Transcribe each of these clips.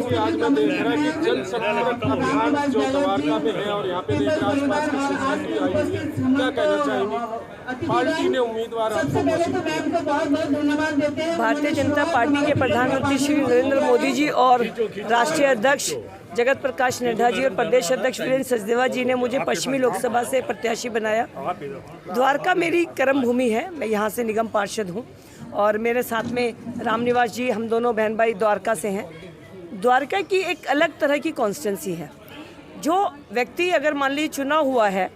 कि आज मैं देख रहा कि जन संपर्क अभियान जो द्वारका में है और यहाँ पे देख रहा आसपास की सोसाइटी आई हुई है, क्या कहना चाहेंगे? पार्टी ने उम्मीदवार आपको भारतीय जनता पार्टी के प्रधानमंत्री श्री नरेंद्र मोदी जी और राष्ट्रीय अध्यक्ष जगत प्रकाश नड्डा जी और प्रदेश अध्यक्ष वीरेंद्र सचदेवा जी ने मुझे पश्चिमी लोकसभा से प्रत्याशी बनाया। द्वारका मेरी कर्म भूमि है, मैं यहाँ से निगम पार्षद हूँ और मेरे साथ में रामनिवास जी, हम दोनों बहन भाई द्वारका से हैं। द्वारका की एक अलग तरह की कॉन्स्टिट्यूंसी है। जो व्यक्ति अगर मान लीजिए चुना हुआ है,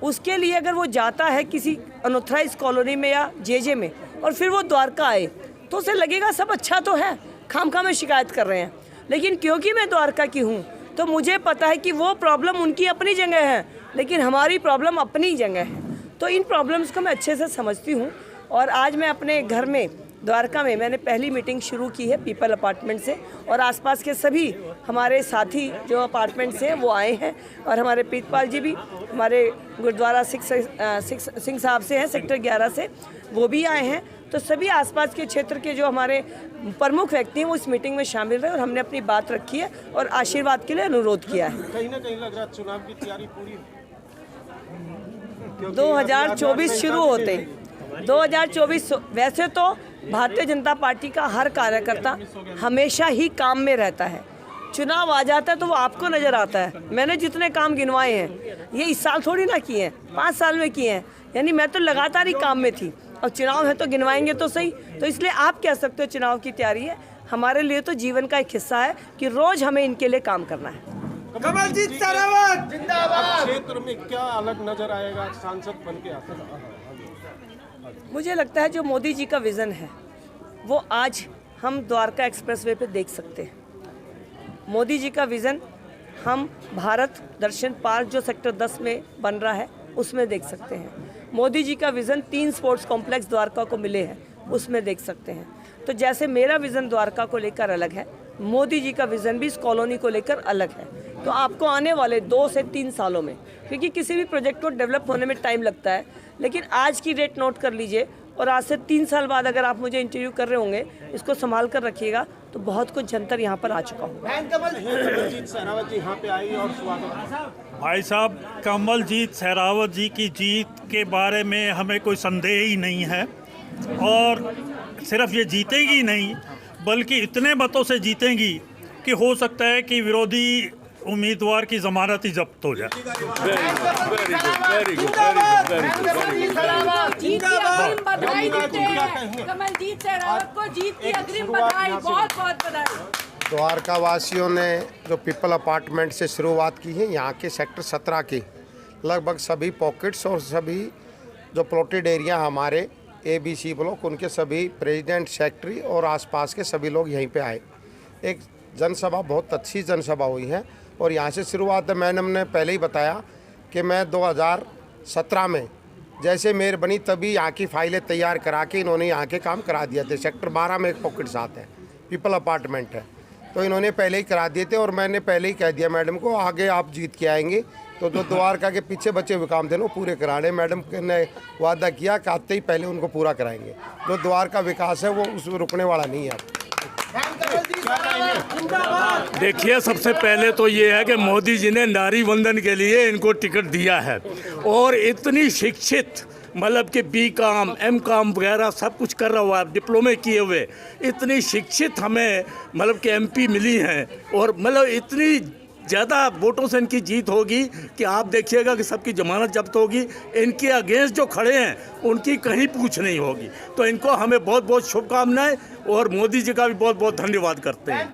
उसके लिए अगर वो जाता है किसी अनऑथराइज कॉलोनी में या जेजे में और फिर वो द्वारका आए तो उसे लगेगा सब अच्छा तो है, खामखा में शिकायत कर रहे हैं। लेकिन क्योंकि मैं द्वारका की हूँ तो मुझे पता है कि वो प्रॉब्लम उनकी अपनी जगह है, लेकिन हमारी प्रॉब्लम अपनी जगह है। तो इन प्रॉब्लम्स को मैं अच्छे से समझती हूँ और आज मैं अपने घर में द्वारका में मैंने पहली मीटिंग शुरू की है पीपल अपार्टमेंट से और आसपास के सभी हमारे साथी जो अपार्टमेंट से हैं वो आए हैं और हमारे प्रीतपाल जी भी हमारे गुरुद्वारा सिंह साहब से हैं सेक्टर 11 से, वो भी आए हैं। तो सभी आसपास के क्षेत्र के जो हमारे प्रमुख व्यक्ति हैं वो इस मीटिंग में शामिल रहे और हमने अपनी बात रखी है और आशीर्वाद के लिए अनुरोध किया है। कहीं ना कहीं लग रहा है चुनाव की तैयारी पूरी 2024 शुरू होते 2024 वैसे तो भारतीय जनता पार्टी का हर कार्यकर्ता हमेशा ही काम में रहता है। चुनाव आ जाता है तो वो आपको नज़र आता है। मैंने जितने काम गिनवाए हैं ये इस साल थोड़ी ना किए हैं, 5 साल में किए हैं, यानी मैं तो लगातार ही काम में थी। अब चुनाव है तो गिनवाएंगे तो सही। तो इसलिए आप कह सकते हो चुनाव की तैयारी है, हमारे लिए तो जीवन का एक हिस्सा है कि रोज़ हमें इनके लिए काम करना है। कमलजीत शेरावत जिंदाबाद। क्षेत्र में क्या अलग नजर आएगा सांसद बन के आते हैं? मुझे लगता है जो मोदी जी का विज़न है वो आज हम द्वारका एक्सप्रेसवे पे देख सकते हैं। मोदी जी का विज़न हम भारत दर्शन पार्क जो सेक्टर 10 में बन रहा है उसमें देख सकते हैं। मोदी जी का विज़न 3 स्पोर्ट्स कॉम्प्लेक्स द्वारका को मिले हैं उसमें देख सकते हैं। तो जैसे मेरा विज़न द्वारका को लेकर अलग है, मोदी जी का विज़न भी इस कॉलोनी को लेकर अलग है। तो आपको आने वाले 2 से 3 सालों में, क्योंकि किसी भी प्रोजेक्ट को डेवलप होने में टाइम लगता है, लेकिन आज की डेट नोट कर लीजिए और आज से 3 साल बाद अगर आप मुझे इंटरव्यू कर रहे होंगे, इसको संभाल कर रखिएगा तो बहुत कुछ जंतर यहाँ पर आ चुका होगा। कमलजीत शेरावत जी यहाँ पे आई और स्वागत। भाई साहब, कमलजीत शेरावत जी की जीत के बारे में हमें कोई संदेह ही नहीं है और सिर्फ ये जीतेंगी नहीं बल्कि इतने मतों से जीतेंगी कि हो सकता है कि विरोधी उम्मीदवार की जमानत ही जब्त हो जाए। कमलजीत शेरावत को जीत की अग्रिम बधाई, बहुत बहुत बधाई। द्वारका वासियों ने जो पीपल अपार्टमेंट से शुरुआत की है, यहाँ के सेक्टर 17 के लगभग सभी पॉकेट्स और सभी जो प्लॉटेड एरिया हमारे ABC ब्लॉक, उनके सभी प्रेसिडेंट, सेक्रेटरी और आसपास के सभी लोग यहीं पे आए। एक जनसभा, बहुत अच्छी जनसभा हुई है और यहाँ से शुरुआत मैडम ने पहले ही बताया कि मैं 2017 में जैसे मेयर बनी तभी यहाँ की फाइलें तैयार करा के इन्होंने यहाँ के काम करा दिए थे। सेक्टर 12 में एक पॉकेट्स आता है, पीपल अपार्टमेंट है, तो इन्होंने पहले ही करा दिए थे और मैंने पहले ही कह दिया मैडम को आगे आप जीत के आएंगे तो जो द्वारका के पीछे बचे हुए काम थे वो पूरे कराने। मैडम ने वादा किया कि आते ही पहले उनको पूरा कराएंगे। जो द्वारका विकास है वो उस रुकने वाला नहीं है। देखिए, सबसे पहले तो ये है कि मोदी जी ने नारी वंदन के लिए इनको टिकट दिया है और इतनी शिक्षित, मतलब कि BCom MCom वगैरह सब कुछ कर रहा हुआ, डिप्लोमे किए हुए, इतनी शिक्षित हमें मतलब कि MP मिली हैं और मतलब इतनी ज़्यादा वोटों से इनकी जीत होगी कि आप देखिएगा कि सबकी जमानत जब्त होगी। इनके अगेंस्ट जो खड़े हैं उनकी कहीं पूछ नहीं होगी। तो इनको हमें बहुत बहुत शुभकामनाएं और मोदी जी का भी बहुत बहुत धन्यवाद करते हैं।